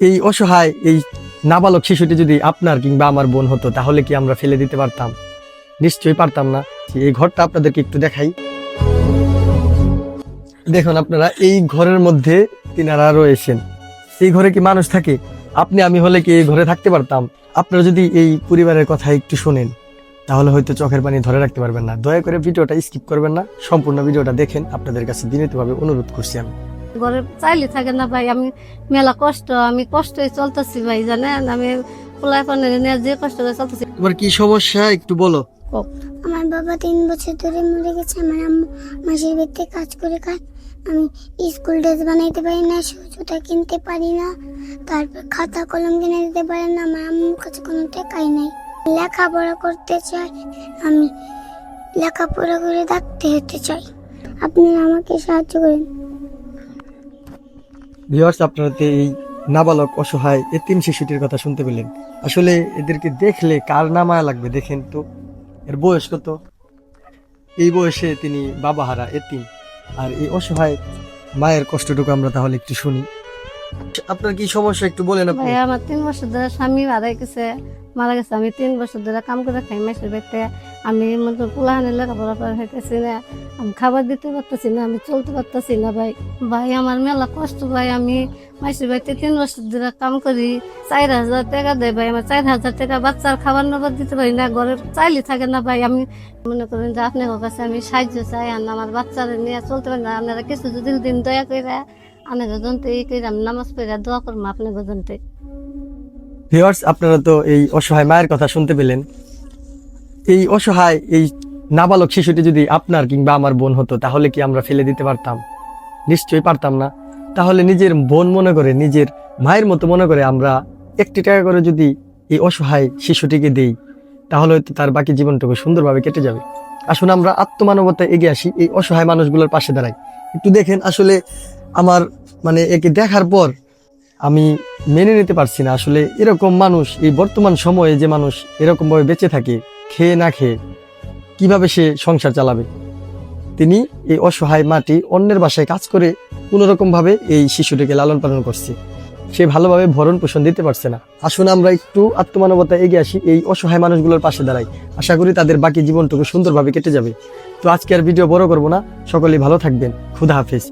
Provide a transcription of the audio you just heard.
এই অসহায় এই নাবালক শিশুটি যদি আপনার কিংবা আমার বোন হতো তাহলে কি আমরা ফেলে দিতে পারতাম? নিশ্চয়ই পারতাম না। এই ঘরটা আপনাদেরকে একটু দেখাই। দেখুন আপনারা, এই ঘরের মধ্যে তিনারা রয়েছেন। এই ঘরে কি মানুষ থাকে? আপনি আমি হলে কি এই ঘরে থাকতে পারতাম? আপনারা যদি এই পরিবারের কথা একটু শোনেন তাহলে হয়তো চোখের পানি ধরে রাখতে পারবেন না। দয়া করে ভিডিওটা স্কিপ করবেন না, সম্পূর্ণ ভিডিওটা দেখেন। আপনাদের কাছে বিনীতভাবে অনুরোধ করছি আমি। ঘরে চাইলে থাকে না ভাই, আমি মেলা কষ্ট, আমি কষ্টে চলতেছি ভাই, জানেন আমি পোলাই পানের নিয়ে যে কষ্ট করে চলতেছি। তোমার কি সমস্যা একটু বলো। আমার বাবা 3 বছর ধরে মরে গেছে। আমার আম্মু মাসের বাড়িতে কাজ করে খায়। আমি স্কুল ড্রেস বানাইতে পারি না, জুতা কিনতে পারি না, তারপর খাতা কলম কিনে দিতে পারি না। আমার আম্মুর কাছে কোনো টাকাই নাই। লেখাপড়া করতে চাই, আমি লেখাপড়া করে ডাক্তার হতে চাই। আপনি আমাকে সাহায্য করেন। ভিউয়ার্স, আপনারা তো এই নাবালক অসহায় এতিম শিশুটির কথা শুনতে পেলেন। আসলে এদেরকে দেখলে কার না মায়া লাগবে দেখেন তো। এর বয়স কত? এই বয়সে তিনি বাবাহারা এতিম, আর এই অসহায় মায়ের কষ্টটুকু আমরা তাহলে একটু শুনি। আপনার কি সমস্যা একটু বলেন আপনি। ভাই আমার 3 বছর ধরে স্বামী মারা গেছে। আমি 3 বছর ধরে কাম করে খাই মাসের বাড়িতে। আমি মতো পোলাহানের লেখাপড়া করে খাইতেছি না, আমি খাবার দিতে পারতেছি না, আমি চলতে পারতেছি না ভাই। ভাই আমার মেলা কষ্ট ভাই। আমি মাসের বাড়িতে 3 বছর ধরে কাম করি, 4,000 টাকা দেয় ভাই। আমার 4,000 টাকা বাচ্চার খাবার নগদ দিতে পারি না, ঘরে চাইলে থাকে না ভাই। আমি মনে করেন যে আপনার কাছে আমি সাহায্য চাই, আর আমার বাচ্চারা নিয়ে চলতে পারি না। আপনারা কিছু যদি দিন দয়া করে আপনার জনতে এই করে আমি নামাজ পড়ে দোয়া করবো আপনার জনতে। ভিউয়ার্স, আপনারা তো এই অসহায় মায়ের কথা শুনতে পেলেন। এই অসহায় এই নাবালক শিশুটি যদি আপনার কিংবা আমার বোন হতো তাহলে কি আমরা ফেলে দিতে পারতাম? নিশ্চয়ই পারতাম না। তাহলে নিজের বোন মনে করে, নিজের মায়ের মতো মনে করে আমরা 1 টাকা করে যদি এই অসহায় শিশুটিকে দেই তাহলে হয়তো তার বাকি জীবনটুকু সুন্দরভাবে কেটে যাবে। আসুন আমরা আত্মমানবতায় এগিয়ে আসি, এই অসহায় মানুষগুলোর পাশে দাঁড়াই। একটু দেখেন, আসলে আমার একে দেখার পর আমি মেনে নিতে পারছি না। আসলে এরকম মানুষ, এই বর্তমান সময়ে যে মানুষ এরকমভাবে বেঁচে থাকে খেয়ে না খেয়ে, কিভাবে সে সংসার চালাবে? তিনি এই অসহায় মাটি অন্যের বাসায় কাজ করে কোনোরকমভাবে এই শিশুটিকে লালন পালন করছে। সে ভালোভাবে ভরণ পোষণ দিতে পারছে না। আসুন আমরা একটু আত্মমানবতা এগিয়ে আসি, এই অসহায় মানুষগুলোর পাশে দাঁড়াই। আশা করি তাদের বাকি জীবনটুকু সুন্দরভাবে কেটে যাবে। তো আজকে আর ভিডিও বড় করব না, সকলেই ভালো থাকবেন। খুদা হাফেজ।